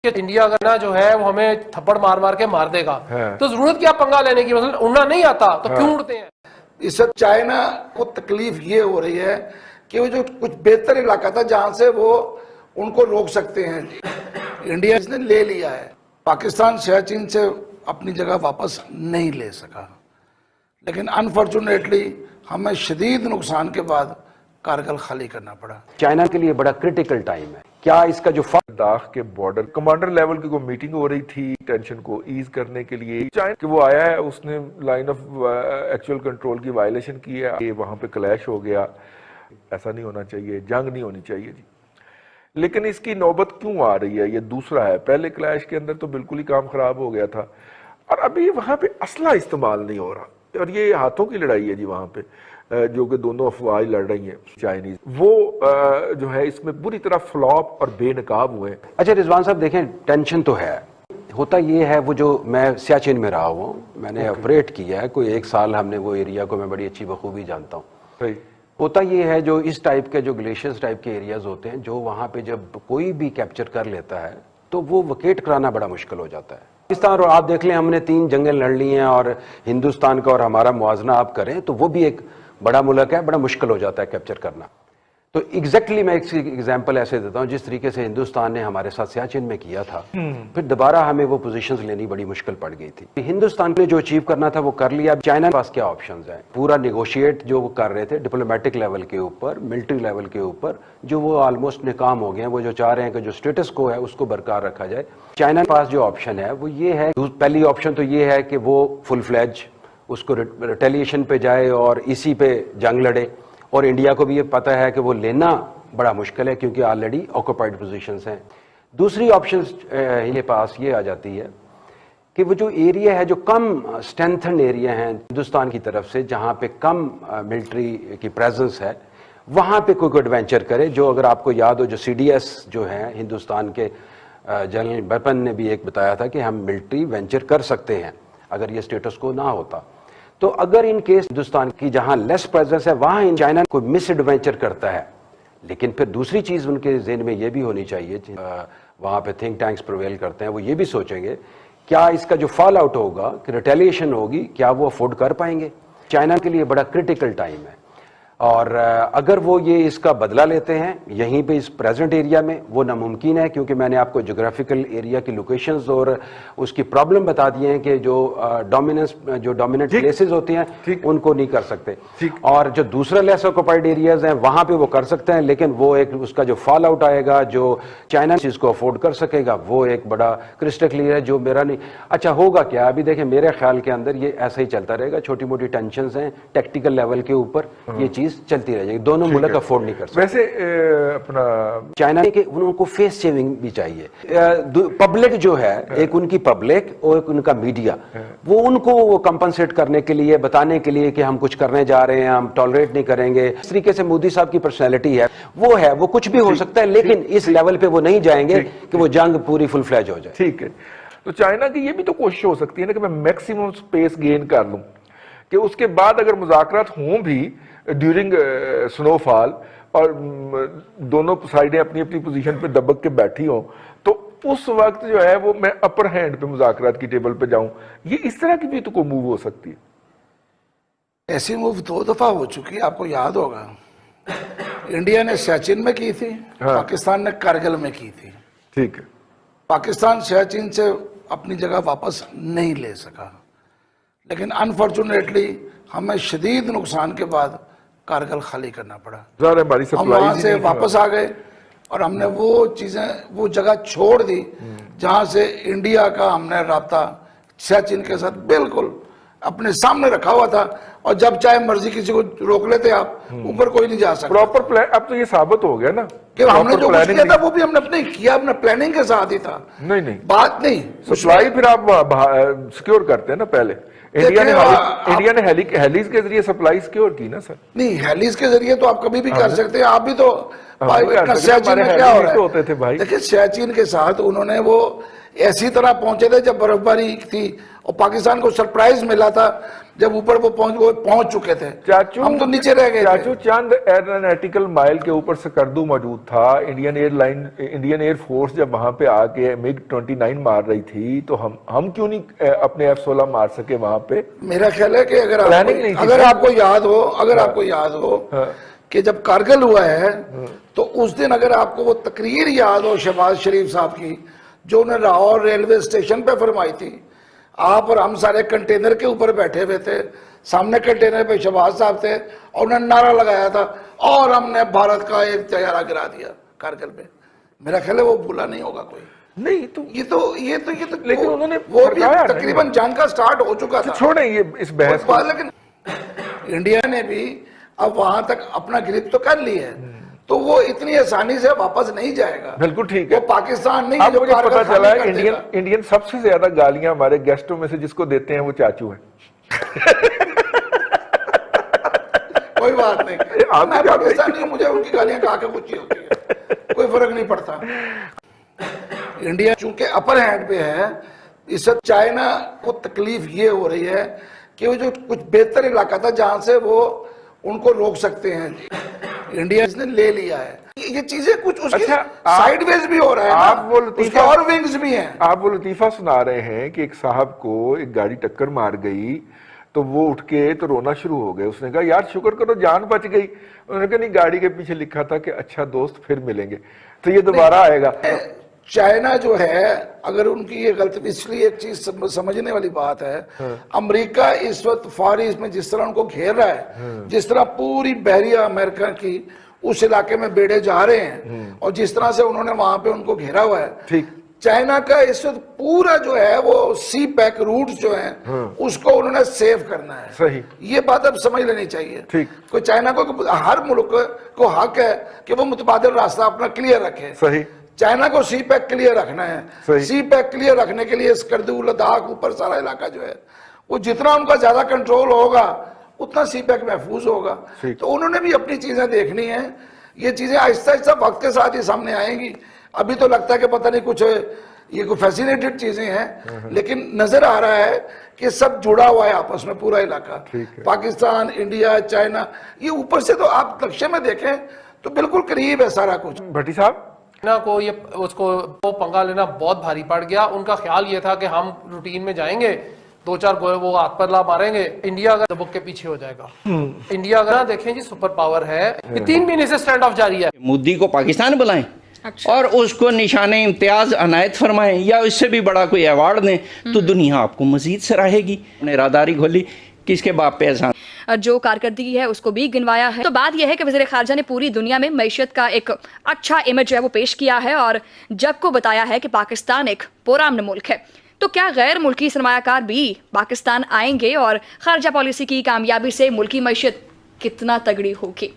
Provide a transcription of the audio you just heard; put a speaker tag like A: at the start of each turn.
A: कि इंडिया का ना जो है वो हमें थप्पड़ मार मार के मार देगा, तो जरूरत क्या पंगा लेने की? मतलब उड़ना नहीं आता तो क्यों उड़ते हैं?
B: इस सब चाइना को तकलीफ ये हो रही है कि वो जो कुछ बेहतर इलाका था जहां से वो उनको रोक सकते हैं, इंडिया इसने ले लिया है। पाकिस्तान सियाचिन से अपनी जगह वापस नहीं ले सका, लेकिन अनफॉर्चुनेटली हमें शदीद नुकसान के बाद कारगिल खाली करना पड़ा।
C: चाइना के लिए बड़ा क्रिटिकल टाइम है। क्या इसका जो
D: लद्दाख के बॉर्डर कमांडर लेवल की कोई मीटिंग हो रही थी टेंशन को ईज करने के लिए, चाइना कि वो आया है, उसने लाइन ऑफ एक्चुअल कंट्रोल की वायलेशन की है, ये वहां पे क्लैश हो गया। ऐसा नहीं होना चाहिए, जंग नहीं होनी चाहिए जी। लेकिन इसकी नौबत क्यों आ रही है? ये दूसरा है। पहले क्लैश के अंदर तो बिल्कुल ही काम खराब हो गया था, और अभी वहां पे असला इस्तेमाल नहीं हो रहा, और ये हाथों की लड़ाई है जी वहां पे, जो कि दोनों अफवाह लड़ रही हैं चाइनीज, वो जो है इसमें बुरी तरह फ्लॉप और बेनकाब हुए।
C: अच्छा रिजवान साहब देखें, टेंशन तो है, होता ये है, वो जो मैं सियाचिन में रहा हूँ, मैंने ऑपरेट किया है, कोई 1 साल हमने वो एरिया को मैं बड़ी अच्छी बखूबी जानता हूँ। होता ये है, जो इस टाइप के जो ग्लेशियर्स टाइप के एरियाज होते हैं, जो वहाँ पे जब कोई भी कैप्चर कर लेता है तो वो वकेट कराना बड़ा मुश्किल हो जाता है। पाकिस्तान, और आप देख लें हमने 3 जंगें लड़ ली हैं, और हिंदुस्तान का और हमारा मुआवजना आप करें तो वो भी एक बड़ा मुल्क है, बड़ा मुश्किल हो जाता है कैप्चर करना। तो एग्जैक्टली मैं एक एग्जांपल ऐसे देता हूं, जिस तरीके से हिंदुस्तान ने हमारे साथ सियाचिन में किया था, फिर दोबारा हमें वो पोजीशंस लेनी बड़ी मुश्किल पड़ गई थी। हिंदुस्तान ने जो अचीव करना था वो कर लिया। चाइना के पास क्या ऑप्शंस हैं? पूरा निगोशिएट जो वो कर रहे थे डिप्लोमेटिक लेवल के ऊपर, मिलिट्री लेवल के ऊपर, जो वो ऑलमोस्ट नाकाम हो गए हैं। वो जो चाह रहे हैं कि जो स्टेटस को है उसको बरकरार रखा जाए। चाइना के पास जो ऑप्शन है वो ये है, पहली ऑप्शन तो ये है कि वो फुल फ्लैज उसको रिटेलिएशन पे जाए और इसी पे जंग लड़े, और इंडिया को भी ये पता है कि वो लेना बड़ा मुश्किल है क्योंकि ऑलरेडी ऑक्यूपाइड पोजीशंस हैं। दूसरी ऑप्शन ये पास ये आ जाती है कि वो जो एरिया है, जो कम स्ट्रेंथन एरिया हैं हिंदुस्तान की तरफ से, जहाँ पे कम मिलिट्री की प्रेजेंस है, वहाँ पे कोई एडवेंचर करे। जो अगर आपको याद हो, जो CDS जो है हिंदुस्तान के जनरल बिपिन ने भी एक बताया था कि हम मिलिट्री वेंचर कर सकते हैं अगर ये स्टेटस को ना होता। तो अगर इन केस हिंदुस्तान की जहां लेस प्रेजेंस है वहां चाइना कोई मिस एडवेंचर करता है, लेकिन फिर दूसरी चीज उनके ज़हन में ये भी होनी चाहिए, वहां पे थिंक टैंक्स प्रिवेल करते हैं, वो ये भी सोचेंगे क्या इसका जो फॉल आउट होगा, कि रिटेलिएशन होगी, क्या वो अफोर्ड कर पाएंगे? चाइना के लिए बड़ा क्रिटिकल टाइम है, और अगर वो ये इसका बदला लेते हैं यहीं पे इस प्रेजेंट एरिया में, वो नामुमकिन है, क्योंकि मैंने आपको जोग्राफिकल एरिया की लोकेशंस और उसकी प्रॉब्लम बता दिए हैं कि जो डोमिनेंट प्लेसेस होती हैं उनको नहीं कर सकते, और जो दूसरा लेस ऑक्यूपाइड एरियाज हैं वहां पे वो कर सकते हैं, लेकिन वो एक उसका जो फॉल आउट आएगा, जो चाइना इसको अफोर्ड कर सकेगा, वो एक बड़ा क्रिस्टल क्लियर है, जो मेरा नहीं। अच्छा होगा क्या? अभी देखें, मेरे ख्याल के अंदर ये ऐसा ही चलता रहेगा, छोटी मोटी टेंशन हैं टेक्टिकल लेवल के ऊपर, ये चीज चलती रह जाएगी। दोनों मुल्क अफोर्ड नहीं कर सकते।
D: वैसे अपना
C: चाइना के उनको फेस सेविंग भी चाहिए। पब्लिक जो है, एक उनकी पब्लिक और एक उनका मीडिया, वो उनको कंपनसेट करने के लिए, बताने के लिए कि हम कुछ करने जा रहे हैं, हम टॉलरेट नहीं करेंगे। इस तरीके से मोदी साहब की पर्सनैलिटी है, वो कुछ भी हो सकता है, लेकिन इस लेवल पे वो नहीं जाएंगे कि वो जंग पूरी फुल फ्लैज हो जाए।
D: ठीक है, तो चाइना की ये भी तो कोशिश हो सकती है ना कि मैं मैक्सिमम स्पेस गेन कर लूं, कि उसके बाद अगर मुज़ाकरात हों भी ड्यूरिंग स्नोफॉल, और दोनों साइडें अपनी अपनी पोजीशन पे दबक के बैठी हों, तो उस वक्त जो है वो मैं अपर हैंड पे मुज़ाकरात की टेबल पे जाऊं। ये इस तरह की भी तो कोई मूव हो सकती है।
B: ऐसी मूव 2 दफा हो चुकी है, आपको याद होगा। इंडिया ने सियाचिन में की थी, पाकिस्तान ने कारगिल में की थी।
D: ठीक है,
B: पाकिस्तान सियाचिन से अपनी जगह वापस नहीं ले सका, लेकिन अनफॉर्चुनेटली हमें शदीद नुकसान के बाद कारगिल खाली करना पड़ा। हम वहां से वापस आ गए और हमने वो चीजें, वो जगह छोड़ दी जहां से इंडिया का हमने राब्ता सियाचिन के साथ बिल्कुल अपने सामने रखा हुआ था, और जब चाहे मर्जी किसी को रोक लेते आप, ऊपर कोई नहीं जा सकता।
D: प्रॉपर प्लान अब तो ये साबित हो गया ना
B: कि हमने जो कुछ किया था वो भी हमने अपने किया, अपने प्लानिंग के साथ ही था।
D: नहीं
B: बात नहीं,
D: सप्लाई फिर आप सिक्योर करते हैं ना। पहले इंडिया ने हेलीज के जरिए सप्लाई सिक्योर की ना सर।
B: नहीं, हेलीज के जरिए तो आप कभी भी कर सकते हैं, आप भी तो सियाचिन में क्या हो रहा है होते थे भाई। देखिए सियाचिन के साथ उन्होंने वो ऐसी तरह पहुंचे थे जब बर्फबारी थी, और पाकिस्तान को सरप्राइज मिला था जब ऊपर वो पहुंच चुके थे,
D: चाचू
B: हम तो नीचे रह गए
D: चाचू चंद एरोनॉटिकल माइल के ऊपर सकर्दू मौजूद था। इंडियन एयरफोर्स जब वहां पे आके मिग 29 मार रही थी तो हम क्यों नहीं अपने F-16 मार सके वहां पे?
B: मेरा ख्याल है कि अगर आपको याद हो कि जब कारगिल हुआ है तो उस दिन अगर आपको वो तकरीर याद हो शहबाज शरीफ साहब की, जो उन्हें लाहौर रेलवे स्टेशन पे फरमाई थी, आप और हम सारे कंटेनर के ऊपर बैठे हुए थे, सामने कंटेनर पे शहबाज साहब थे और उन्होंने नारा लगाया था और हमने भारत का एक तैयारा गिरा दिया कारगिल में। मेरा ख्याल है वो भूला नहीं होगा कोई।
D: नहीं तो
B: ये तो
D: लेकिन उन्होंने
B: वो भी तकरीबन जंग का स्टार्ट हो चुका था।
D: छोड़े ये इस बहस को।
B: लेकिन इंडिया ने भी अब वहां तक अपना ग्रिप तो कर ली है, तो वो इतनी आसानी से वापस नहीं जाएगा।
D: बिल्कुल ठीक है।
B: वो पाकिस्तान नहीं
D: अब
B: जो
D: मुझे पता चला है
B: इंडियन
D: इंडियन सबसे ज्यादा गालियां हमारे गेस्टों में से जिसको देते हैं वो चाचू हैं।
B: कोई बात नहीं, मैं पाकिस्तानी हूं, मुझे उनकी गालियां खा के कुछ होती है, कोई फर्क नहीं पड़ता। इंडिया चूंकि अपर हैंड पे है, इससे चाइना को तकलीफ ये हो रही है कि वो जो कुछ बेहतर इलाका था जहां से वो उनको रोक सकते हैं, इंडिया इसने ले लिया है। ये चीजें कुछ उसकी साइडवेज भी हो रहा है,
D: आप वो लतीफा
B: और विंग्स भी हैं।
D: आप वो लतीफा सुना रहे हैं कि एक साहब को एक गाड़ी टक्कर मार गई तो वो उठ के तो रोना शुरू हो गए। उसने कहा यार शुक्र करो जान बच गई। उन्होंने कहा नहीं, गाड़ी के पीछे लिखा था कि अच्छा दोस्त फिर मिलेंगे, तो ये दोबारा आएगा।
B: चाइना जो है, अगर उनकी ये गलती, इसलिए एक चीज समझने वाली बात है, अमेरिका इस वक्त फार ईस्ट में जिस तरह उनको घेर रहा है, जिस तरह पूरी बहरिया अमेरिका की उस इलाके में बेड़े जा रहे हैं और जिस तरह से उन्होंने वहां पे उनको घेरा हुआ है,
D: ठीक
B: चाइना का इस वक्त पूरा जो है वो सी पैक रूट जो है उसको उन्होंने सेव करना है।
D: सही,
B: ये बात अब समझ लेनी चाहिए।
D: ठीक,
B: कोई चाइना को, हर मुल्क को हक है कि वो मुतबादिल रास्ता अपना क्लियर रखे।
D: सही,
B: चाइना को सी पैक क्लियर रखना है। सी पैक क्लियर रखने के लिए स्कर्दू, लद्दाख, ऊपर सारा इलाका जो है वो जितना उनका ज्यादा कंट्रोल होगा उतना सी पैक महफूज होगा। तो उन्होंने भी अपनी चीजें देखनी है। ये चीजें आहिस्ता आहिस्ता वक्त के साथ ही सामने आएंगी। अभी तो लगता है कि पता नहीं कुछ ये कोई फैसिनेटेड चीजें हैं, लेकिन नजर आ रहा है कि सब जुड़ा हुआ है आपस में, पूरा इलाका, पाकिस्तान, इंडिया, चाइना, ये ऊपर से तो आप लक्ष्य में देखें तो बिल्कुल करीब है सारा कुछ।
D: भट्टी साहब
A: ना को ये उसको वो पंगा लेना बहुत भारी पड़ गया। उनका ख्याल ये था कि हम रूटीन में जाएंगे, 2-4 गोले वो हाथ पर ला मारेंगे, इंडिया अगर दबक के पीछे हो जाएगा। इंडिया अगर देखें जी सुपर पावर है, ये 3 महीने से स्टैंड ऑफ जारी है।
E: मोदी को पाकिस्तान बुलाएं और उसको निशाने इम्तियाज अनायत फरमाएं या इससे भी बड़ा कोई अवार्ड दें तो दुनिया आपको मजीद सराहेगी। उन्हें राहदारी खोली, किसके बाप पे एहसान।
F: जो कारकर्दगी है उसको भी गिनवाया है। तो बात यह है कि वज़ीर ख़ारजा ने पूरी दुनिया में मईशत का एक अच्छा इमेज है वो पेश किया है और जग को बताया है कि पाकिस्तान एक पुरअमन मुल्क है। तो क्या गैर मुल्की सरमायाकार भी पाकिस्तान आएंगे और ख़ारजा पॉलिसी की कामयाबी से मुल्की मईशत कितना तगड़ी होगी?